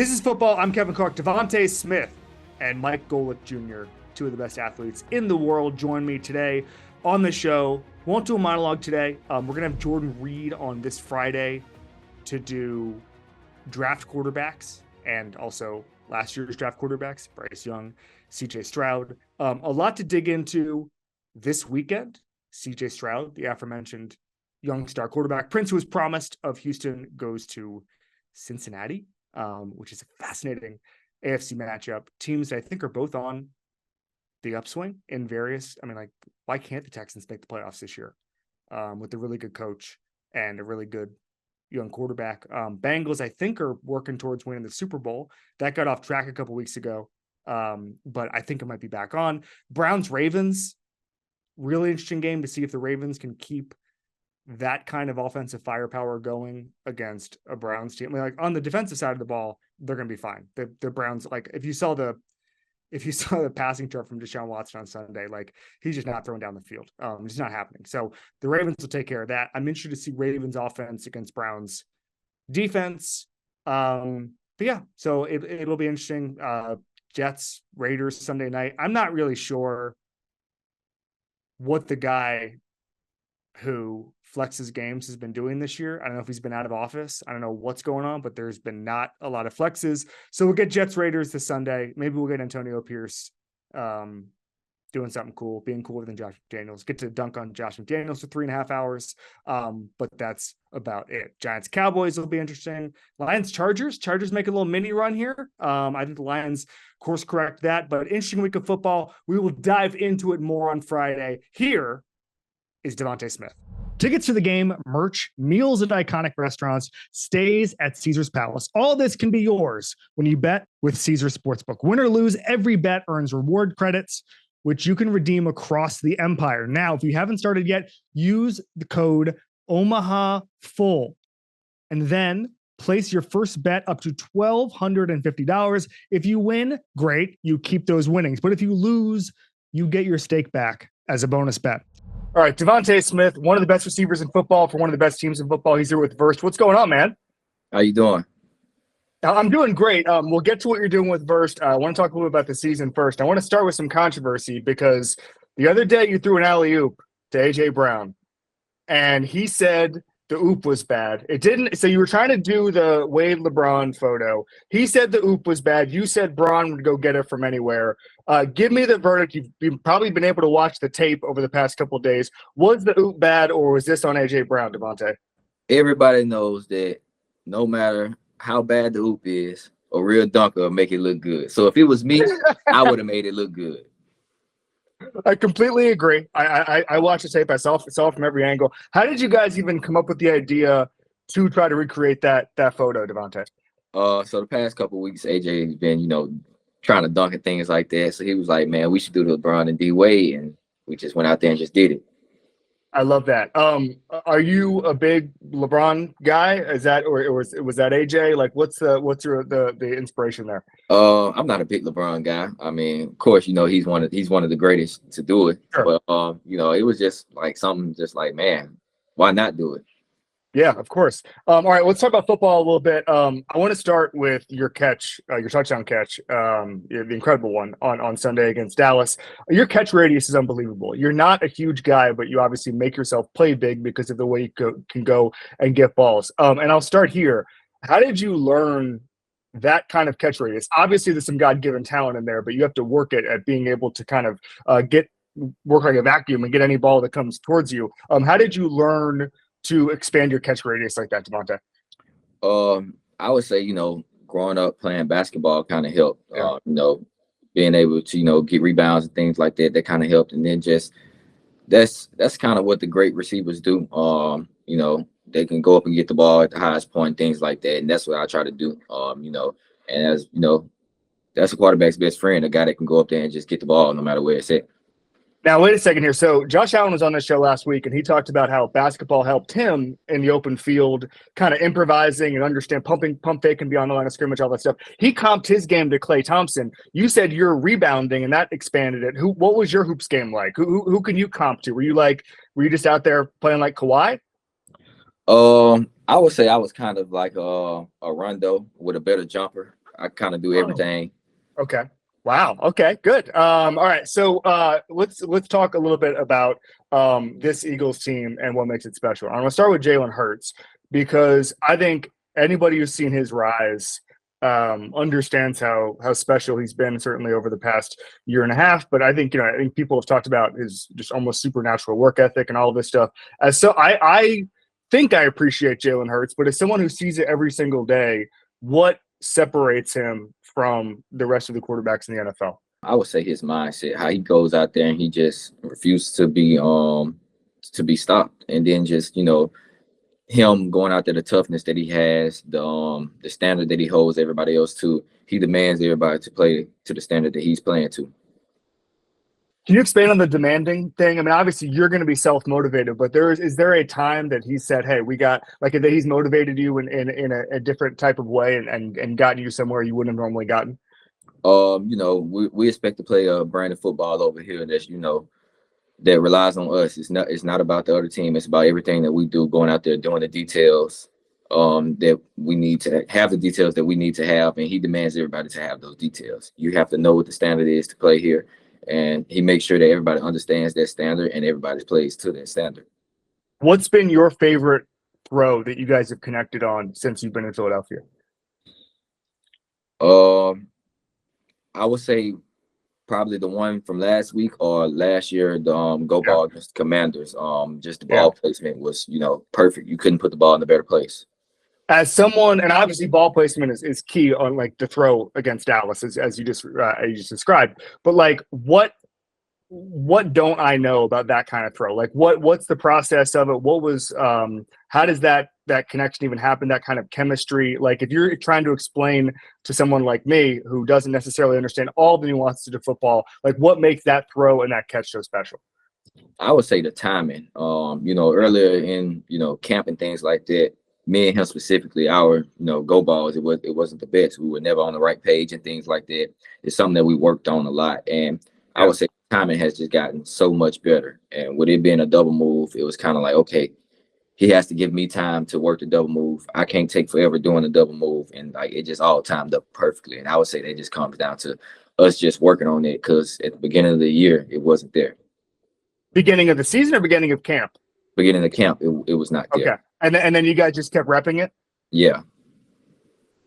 This is football. I'm Kevin Clark. DeVonta Smith and Mike Golick Jr., two of the best athletes in the world, join me today on the show. Won't do a monologue today. We're going to have Jordan Reed on this Friday to do draft quarterbacks and also last year's draft quarterbacks, Bryce Young, CJ Stroud. A lot to dig into this weekend. CJ Stroud, the aforementioned young star quarterback. Prince, who was promised of Houston, goes to Cincinnati, which is a fascinating AFC matchup. Teams I think are both on the upswing in various. Why can't the Texans make the playoffs this year with a really good coach and a really good young quarterback? Bengals, I think, are working towards winning the Super Bowl. That got off track a couple weeks ago, but I think it might be back on. Browns, Ravens, really interesting game to see if the Ravens can keep that kind of offensive firepower going against a Browns team. Like on the defensive side of the ball, they're going to be fine. The Browns, like if you saw the passing chart from Deshaun Watson on Sunday, like he's just not throwing down the field. It's not happening. So the Ravens will take care of that. I'm interested to see Ravens offense against Browns defense. But yeah, so it'll be interesting. Jets, Raiders Sunday night. I'm not really sure what the guy who flexes games has been doing this year. I don't know if he's been out of office. I don't know what's going on, but there's been not a lot of flexes. So we'll get Jets Raiders this Sunday. Maybe we'll get Antonio Pierce doing something cool, being cooler than Josh McDaniels. Get to dunk on Josh McDaniels for 3.5 hours. But that's about it. Giants Cowboys will be interesting. Lions Chargers. Chargers make a little mini run here. I think the Lions course correct that, but interesting week of football. We will dive into it more on Friday. Here is DeVonta Smith. Tickets to the game, merch, meals at iconic restaurants, stays at Caesar's Palace. All this can be yours when you bet with Caesar Sportsbook. Win or lose, every bet earns reward credits, which you can redeem across the empire. Now, if you haven't started yet, use the code OMAHAFULL and then place your first bet up to $1,250. If you win, great, you keep those winnings. But if you lose, you get your stake back as a bonus bet. All right, DeVonta Smith, one of the best receivers in football for one of the best teams in football. He's here with Verst. What's going on, man? How you doing? I'm doing great. We'll get to what you're doing with Verst. I want to talk a little bit about the season first. I want to start with some controversy because the other day you threw an alley-oop to A.J. Brown, and he said the oop was bad. It didn't. So you were trying to do the Wade LeBron photo. He said the oop was bad. You said Braun would go get it from anywhere. Give me the verdict. You've probably been able to watch the tape over the past couple of days. Was the oop bad, or was this on A.J. Brown, DeVonta? Everybody knows that no matter how bad the oop is, a real dunker will make it look good. So if it was me, I would have made it look good. I completely agree. I watched the tape. I saw it from every angle. How did you guys even come up with the idea to try to recreate that photo, DeVonta? So the past couple of weeks, AJ has been, trying to dunk and things like that. So he was like, man, we should do the LeBron and D Wade, and we just went out there and just did it. I love that. Are you a big LeBron guy? Is that or was that AJ? Like, what's your the inspiration there? I'm not a big LeBron guy. I mean, of course, he's one of the greatest to do it. Sure. But it was just like something, just like, man, why not do it? Yeah, of course. All right, let's talk about football a little bit. I want to start with your catch, your touchdown catch, the incredible one on Sunday against Dallas. Your catch radius is unbelievable. You're not a huge guy, but you obviously make yourself play big because of the way you can go and get balls. And I'll start here. How did you learn that kind of catch radius? Obviously, there's some God-given talent in there, but you have to work at being able to kind of work like a vacuum and get any ball that comes towards you. How did you learn to expand your catch radius like that, DeVonta? I would say, growing up playing basketball kind of helped. Yeah. Being able to, get rebounds and things like that kind of helped. And then just that's kind of what the great receivers do. They can go up and get the ball at the highest point, things like that. And that's what I try to do. And as that's a quarterback's best friend, a guy that can go up there and just get the ball no matter where it's at. Now, wait a second here. So Josh Allen was on the show last week, and he talked about how basketball helped him in the open field, kind of improvising and understand pump fake and be on the line of scrimmage, all that stuff. He comped his game to Klay Thompson. You said you're rebounding, and that expanded it. What was your hoops game like? Who can you comp to? Were you just out there playing like Kawhi? I would say I was kind of like a Rondo with a better jumper. I kind of do everything. Okay. Wow. Okay. Good. All right. So let's talk a little bit about this Eagles team and what makes it special. I'm going to start with Jalen Hurts because I think anybody who's seen his rise understands how special he's been, certainly over the past year and a half. But I think I think people have talked about his just almost supernatural work ethic and all of this stuff. As so, I think I appreciate Jalen Hurts, but as someone who sees it every single day, what separates him from the rest of the quarterbacks in the NFL? I would say his mindset, how he goes out there and he just refuses to be stopped, and then just him going out there, the toughness that he has, the standard that he holds everybody else to. He demands everybody to play to the standard that he's playing to. Can you expand on the demanding thing? I mean, obviously you're going to be self-motivated, but is there a time that he said, "Hey, we got," like, that he's motivated you in a different type of way and gotten you somewhere you wouldn't have normally gotten? We expect to play a brand of football over here that's that relies on us. It's not about the other team. It's about everything that we do, going out there doing the details that we need to have, the details that we need to have, and he demands everybody to have those details. You have to know what the standard is to play here, and he makes sure that everybody understands that standard and everybody plays to that standard. What's been your favorite throw that you guys have connected on since you've been in Philadelphia? I would say probably the one from last week or last year, the go ball against the Commanders. Just the ball placement was, perfect. You couldn't put the ball in a better place. As someone, and obviously ball placement is key on like the throw against Dallas, as you just described. But like, what don't I know about that kind of throw? Like, what's the process of it? What was how does that connection even happen? That kind of chemistry. Like, if you're trying to explain to someone like me who doesn't necessarily understand all the nuances of football, like, what makes that throw and that catch so special? I would say the timing. Earlier in camp and things like that, me and him specifically, our go balls, it wasn't the best. We were never on the right page and things like that. It's something that we worked on a lot, and I would say timing has just gotten so much better. And with it being a double move, it was kind of like, okay, he has to give me time to work the double move. I can't take forever doing the double move, and like it just all timed up perfectly. And I would say that just comes down to us just working on it, because at the beginning of the year, it wasn't there. Beginning of the season or beginning of camp? Beginning of camp, it was not there. Okay, and then you guys just kept repping it. Yeah.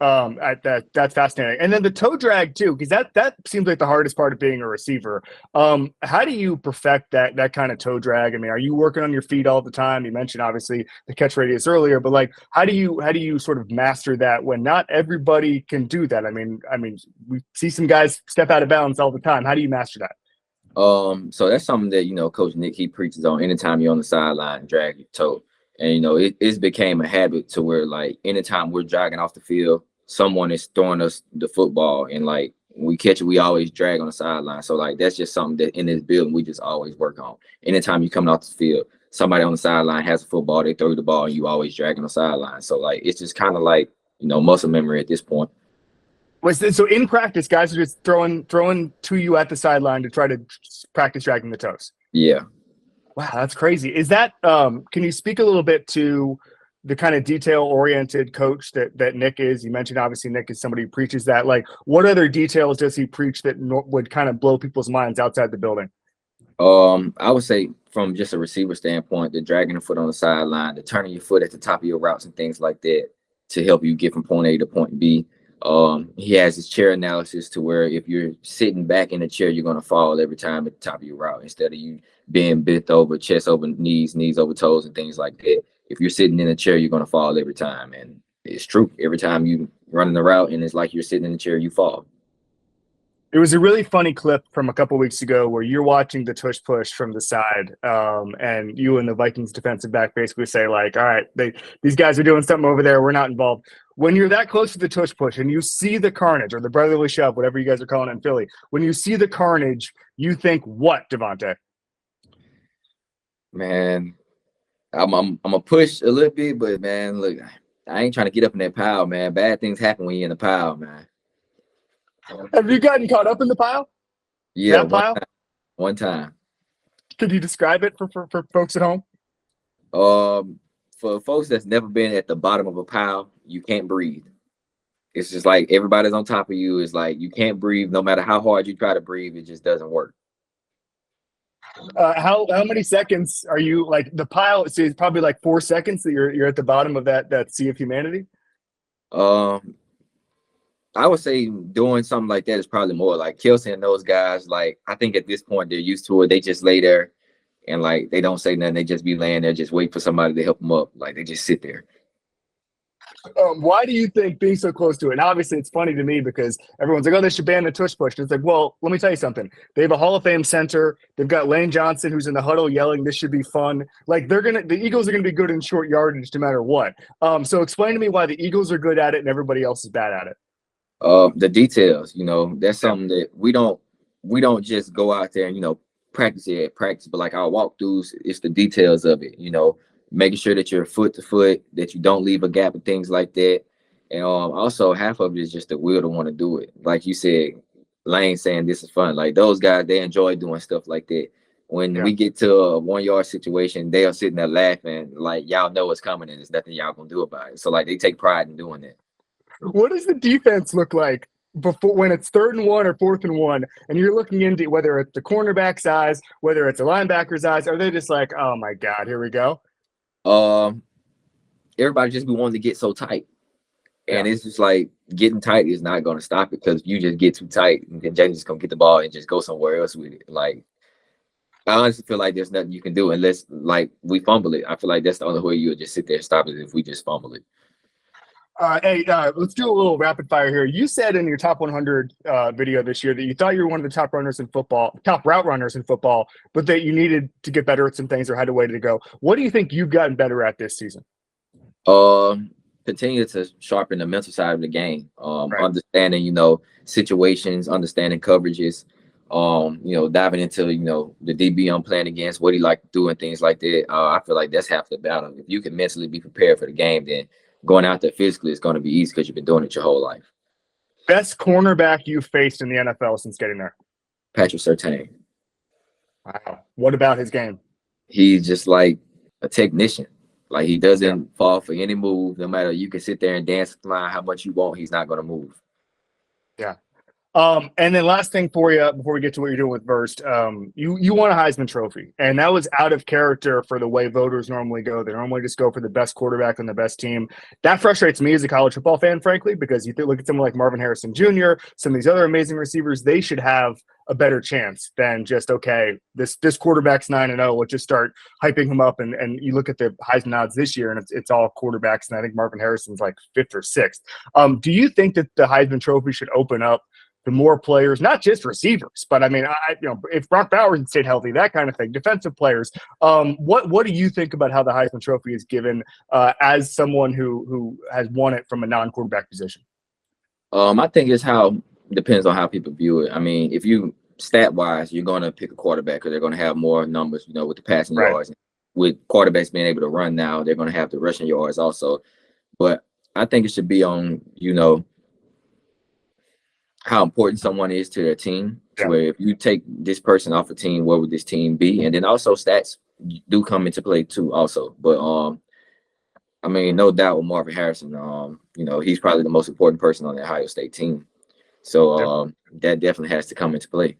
That's fascinating. And then the toe drag too, because that seems like the hardest part of being a receiver. How do you perfect that kind of toe drag? I mean, are you working on your feet all the time? You mentioned obviously the catch radius earlier, but like, how do you sort of master that when not everybody can do that? I mean, we see some guys step out of bounds all the time. How do you master that? So that's something that Coach Nick, he preaches on. Anytime you're on the sideline, drag your toe. And it's became a habit to where, like, anytime we're jogging off the field, someone is throwing us the football, and like when we catch it, we always drag on the sideline. So like that's just something that in this building we just always work on. Anytime you come off the field, somebody on the sideline has a football, they throw you the ball, and you always drag on the sideline. So like it's just kind of like muscle memory at this point. So in practice, guys are just throwing to you at the sideline to try to practice dragging the toes. Yeah. Wow, that's crazy. Is that can you speak a little bit to the kind of detail-oriented coach that Nick is? You mentioned obviously Nick is somebody who preaches that. Like, what other details does he preach that would kind of blow people's minds outside the building? I would say from just a receiver standpoint, the dragging the foot on the sideline, the turning your foot at the top of your routes and things like that to help you get from point A to point B. He has his chair analysis to where if you're sitting back in the chair, you're going to fall every time at the top of your route, instead of you being bent over, chest over knees, knees over toes, and things like that. If you're sitting in a chair, you're going to fall every time. And it's true. Every time you running the route and it's like you're sitting in the chair, you fall. There was a really funny clip from a couple weeks ago where you're watching the tush push from the side, and you and the Vikings defensive back basically say, like, all right, these guys are doing something over there. We're not involved. When you're that close to the tush push and you see the carnage, or the brotherly shove, whatever you guys are calling it in Philly, when you see the carnage, you think what, DeVonta? Man, I'm gonna push a little bit, but man, look, I ain't trying to get up in that pile, man. Bad things happen when you're in the pile, man. Have you gotten caught up in the pile? Yeah, one time. Could you describe it for folks at home? For folks that's never been at the bottom of a pile, you can't breathe. it's just like everybody's on top of you. It's like you can't breathe no matter how hard you try to breathe. It just doesn't work. How many seconds are you like the pile? So it's probably like 4 seconds that you're at the bottom of that sea of humanity. I would say doing something like that is probably more like Kelsey and those guys. Like I think at this point they're used to it. They just lay there and like they don't say nothing. They just be laying there, just wait for somebody to help them up. Like they just sit there. Why do you think being so close to it? And obviously, it's funny to me because everyone's like, "Oh, they should ban the tush push." And it's like, well, let me tell you something. They have a Hall of Fame center. They've got Lane Johnson, who's in the huddle yelling, "This should be fun." Like the Eagles are gonna be good in short yardage no matter what. So explain to me why the Eagles are good at it and everybody else is bad at it. The details, that's something that we don't just go out there and practice, but like our walkthroughs, it's the details of it, making sure that you're foot to foot, that you don't leave a gap and things like that. And also half of it is just the will to want to do it. Like you said, Lane saying this is fun. Like those guys, they enjoy doing stuff like that. When we get to a 1 yard situation, they are sitting there laughing, like y'all know what's coming and there's nothing y'all gonna do about it. So like they take pride in doing that. What does the defense look like before when it's 3rd and 1 or 4th and 1, and you're looking into whether it's the cornerback's eyes, whether it's a linebacker's eyes? Are they just like, oh my God, here we go? Everybody just be wanting to get so tight. And it's just like getting tight is not going to stop it because you just get too tight and then James just going to get the ball and just go somewhere else with it. Like, I honestly feel like there's nothing you can do unless like we fumble it. I feel like that's the only way you would just sit there and stop it if we just fumble it. Hey, let's do a little rapid fire here. You said in your top 100 video this year that you thought you were one of the top route runners in football, but that you needed to get better at some things or had a way to go. What do you think you've gotten better at this season? Continue to sharpen the mental side of the game. Right. Understanding, situations, understanding coverages, diving into, the DB I'm playing against, what he like to do and things like that. I feel like that's half the battle. If you can mentally be prepared for the game, then going out there physically is going to be easy because you've been doing it your whole life. Best cornerback you've faced in the NFL since getting there? Patrick Surtain. Wow. What about his game? He's just like a technician. Like he doesn't fall for any move. No matter, you can sit there and dance the line how much you want, he's not going to move. Yeah. And then last thing for you before we get to what you're doing with Verst, you won a Heisman Trophy, and that was out of character for the way voters normally go. They normally just go for the best quarterback on the best team. That frustrates me as a college football fan, frankly, because you look at someone like Marvin Harrison Jr., some of these other amazing receivers, they should have a better chance than just, okay, this quarterback's 9-0. Let's just start hyping him up. And you look at the Heisman odds this year, and it's all quarterbacks, and I think Marvin Harrison's like 5th or 6th. Do you think that the Heisman Trophy should open up to more players, not just receivers, but I mean, if Brock Bowers had stayed healthy, that kind of thing, defensive players. What do you think about how the Heisman Trophy is given as someone who has won it from a non-quarterback position? I think depends on how people view it. I mean, if you stat wise, you're going to pick a quarterback because they're going to have more numbers, with the passing yards. With quarterbacks being able to run now, they're going to have the rushing yards also. But I think it should be on, how important someone is to their team. Yeah. Where if you take this person off a team, what would this team be? And then also stats do come into play too also. But I mean, no doubt with Marvin Harrison, he's probably the most important person on the Ohio State team. So that definitely has to come into play.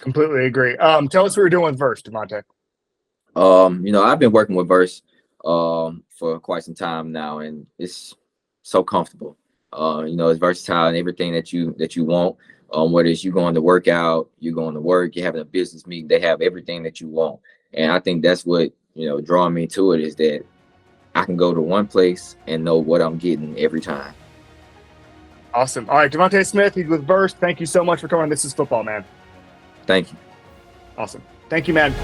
Completely agree. Tell us what you're doing with Verst, DeVonta. I've been working with Verst for quite some time now, and it's so comfortable. It's versatile and everything that you want. Whether it's you going to work out, you going to work, you're having a business meeting, they have everything that you want. And I think that's what, drawing me to it is that I can go to one place and know what I'm getting every time. Awesome. All right, DeVonta Smith, he's with Verst. Thank you so much for coming on This Is Football, man. Thank you. Awesome. Thank you, man.